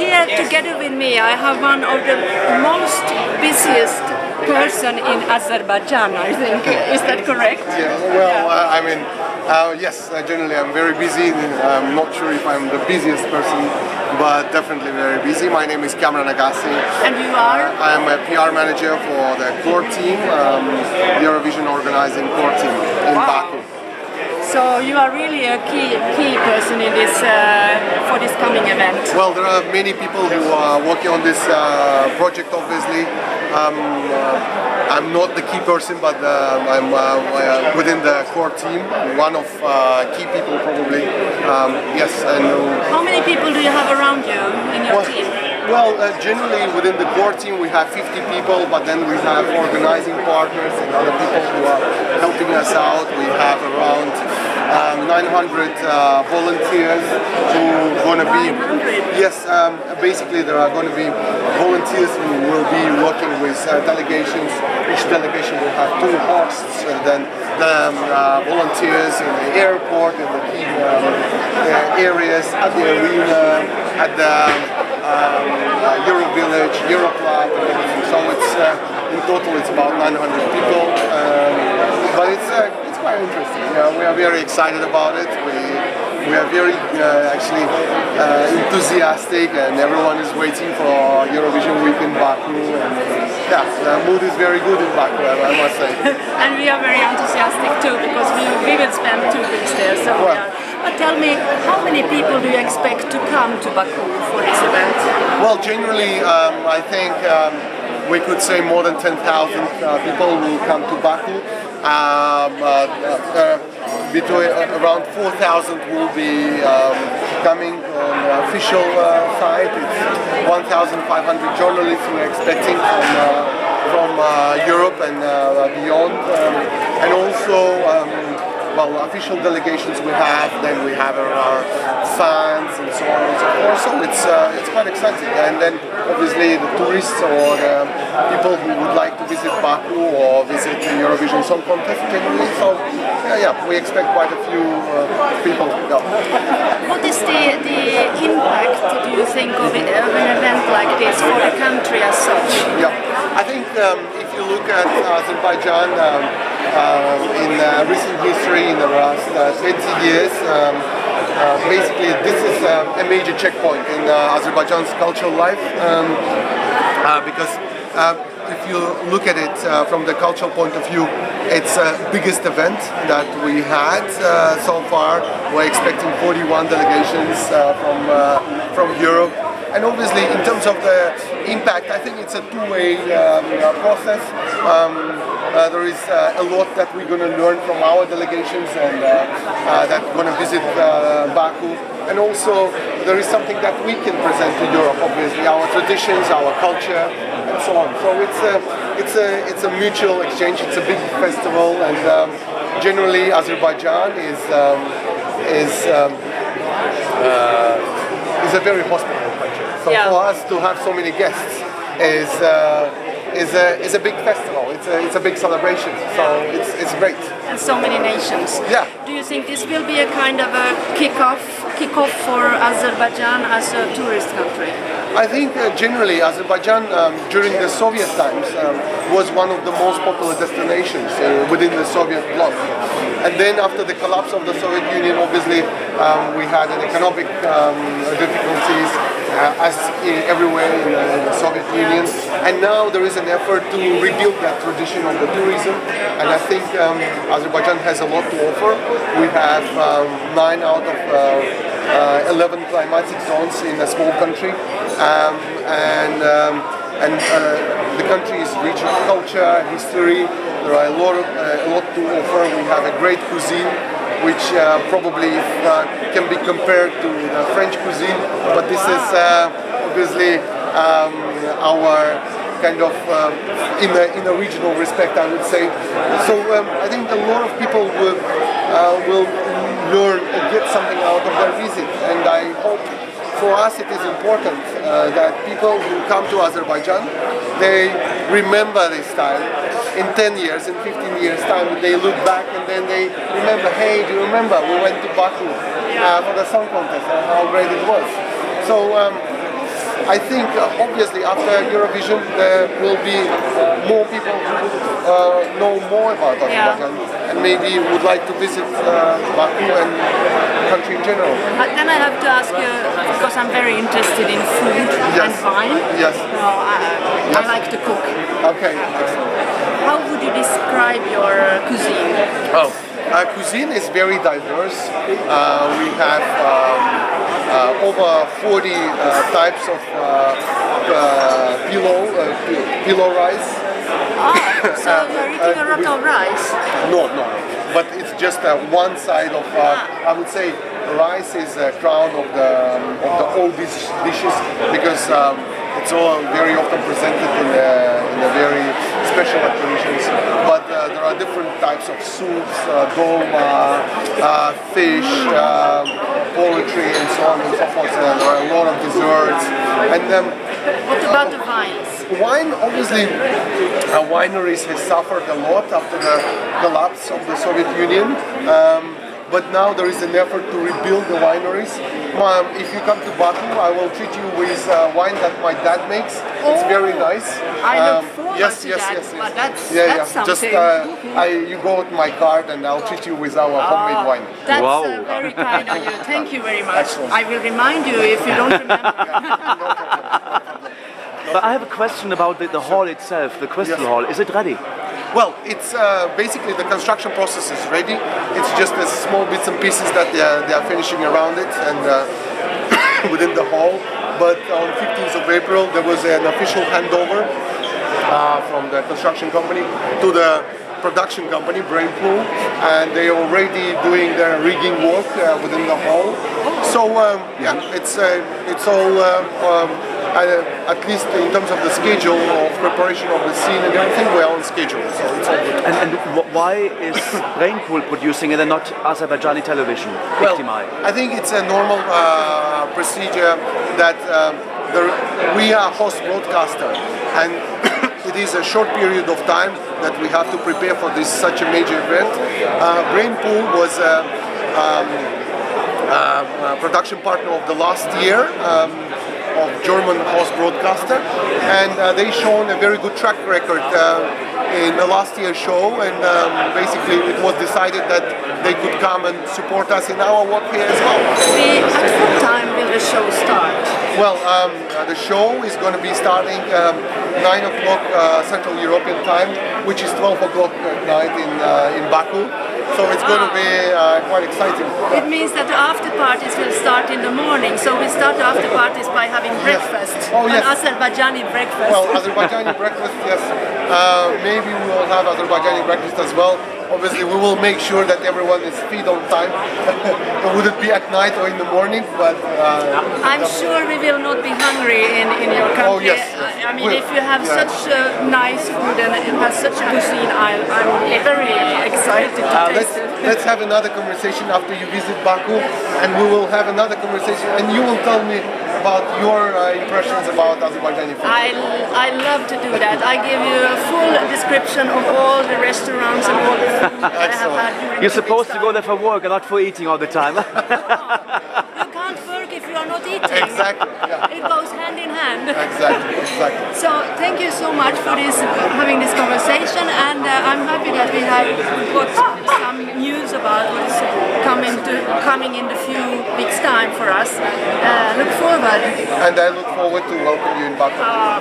here together with me I have one of the most busiest person in Azerbaijan, I think. Is that correct? Yeah, well, yes, generally I'm very busy. I'm not sure if I'm the busiest person, but definitely very busy. My name is Kamran Agasi. And you are? I am a PR manager for the core team, the Eurovision organizing core team in Baku. So you are really a key person in this for this coming event. Well, there are many people who are working on this project, obviously. I'm not the key person, but I'm within the core team, one of key people probably. Yes, and how many people do you have around you in your team? Well, generally within the core team we have 50 people, but then we have organizing partners and other people who are helping us out. We have around 900 volunteers who are going to be. 900? Yes, basically there are going to be volunteers who will be working with delegations. Each delegation will have 2 hosts, and then the volunteers in the airport, in the key areas, at the arena, at the Eurovillage, Euroclub, and everything. So it's in total it's about 900 people, but it's quite interesting. We are very excited about it. We are very actually enthusiastic, and everyone is waiting for Eurovision week in Baku. And, the mood is very good in Baku, I must say. And we are very enthusiastic too, because we will spend 2 weeks there. So we are. But tell me, how many people do you expect to come to Baku for this event? Well, generally, I think we could say more than 10,000 people will come to Baku. Between around 4,000 will be coming on the official side. It's 1,500 journalists we're expecting from Europe and beyond, and also. Well, official delegations we have, then we have our fans and so on and so forth. So it's quite exciting. And then obviously the tourists or people who would like to visit Baku or visit the Eurovision Song Contest generally. So we expect quite a few people. What is the impact, do you think, of an event like this for the country as such? Yeah, I think if you look at Azerbaijan in recent history, in the last 20 years, basically this is a major checkpoint in Azerbaijan's cultural life, because if you look at it from the cultural point of view, it's the biggest event that we had so far. We're expecting 41 delegations from Europe. And obviously, in terms of the impact, I think it's a two-way process. There is a lot that we're going to learn from our delegations and that are going to visit Baku. And also, there is something that we can present to Europe, obviously, our traditions, our culture, and so on. So it's a mutual exchange. It's a big festival, and generally, Azerbaijan is a very hospitable country. So for us to have so many guests is a big festival. It's a big celebration. So it's great. And so many nations. Yeah. Do you think this will be a kind of a kickoff for Azerbaijan as a tourist country? I think generally Azerbaijan during the Soviet times was one of the most popular destinations within the Soviet bloc. And then after the collapse of the Soviet Union, obviously we had an economic difficulties as everywhere in the Soviet Union. And now there is an effort to rebuild that tradition of the tourism. And I think Azerbaijan has a lot to offer. We have 9 out of 11 climatic zones in a small country. And the country is rich in culture, history. There are a lot to offer. We have a great cuisine, which probably can be compared to the French cuisine. But this is obviously our kind of in a regional respect, I would say. So I think a lot of people will learn and get something out of their visit, and I hope. For us it is important that people who come to Azerbaijan, they remember this time. In 10 years, in 15 years time, they look back and then they remember, hey, do you remember we went to Baku for the song contest and how great it was. So I think obviously after Eurovision there will be more people who know more about Azerbaijan and maybe would like to visit Baku and country in general. Then I have to ask you, because I'm very interested in food and wine. Yes. I like to cook. Okay, excellent. How would you describe your cuisine? Cuisine is very diverse. We have over 40 types of pillow rice. So you're eating a lot of rice? No. But it's just one side of, I would say, rice is a crown of the old dishes because it's all very often presented in a very special occasions. But there are different types of soups, dolma, fish, poultry, and so on and so forth. There are a lot of desserts. And what about the vines? wine, obviously, wineries has suffered a lot after the collapse of the Soviet Union. But now there is an effort to rebuild the wineries. If you come to Baku, I will treat you with wine that my dad makes. It's very nice. I look forward to that. But that's something. Just you go with my card and I'll treat you with our homemade wine. That's very kind of you. Thank you very much. Excellent. I will remind you if you don't remember. But I have a question about the hall itself, the Chrystal Hall. Is it ready? Well, it's basically the construction process is ready. It's just the small bits and pieces that they are finishing around it and within the hall. But on 15th of April, there was an official handover from the construction company to the production company, Brainpool, and they are already doing their rigging work within the hall. So it's all. At least in terms of the schedule of preparation of the scene and everything, we're on schedule, so it's all good. And why is Brainpool producing it and not Azerbaijani television? Well, I think it's a normal procedure that we are host broadcaster, and it is a short period of time that we have to prepare for this such a major event. Brainpool was a production partner of the last year. Of German host broadcaster, and they shown a very good track record in the last year's show, and basically it was decided that they could come and support us in our work here as well. At what time will the show start? Well, the show is going to be starting 9 o'clock Central European time, which is 12 o'clock at night in Baku. So it's going to be quite exciting. It means that the after parties will start in the morning. So we start the after parties by having breakfast. An Azerbaijani breakfast. Well, Azerbaijani breakfast, yes. Maybe we will have Azerbaijani breakfast as well. Obviously, we will make sure that everyone is feed on time. Would it be at night or in the morning? But I'm sure we will not be hungry in your country. Oh, yes. I mean, if you have such nice food and it has such a cuisine, I'm very excited to taste it. Let's have another conversation after you visit Baku, and we will have another conversation, and you will tell me about your impressions about Azerbaijani food. I love to do that. I give you a full description of all the restaurants and all the food that I have had during You're supposed to go there for work and not for eating all the time. You can't work if you are not eating. Exactly. Yeah. It goes hand in hand. Exactly. So thank you so much for having this conversation, and I'm happy that we have got some news about what's coming in the few weeks' time for us. Look forward. And I look forward to welcome you in Baku.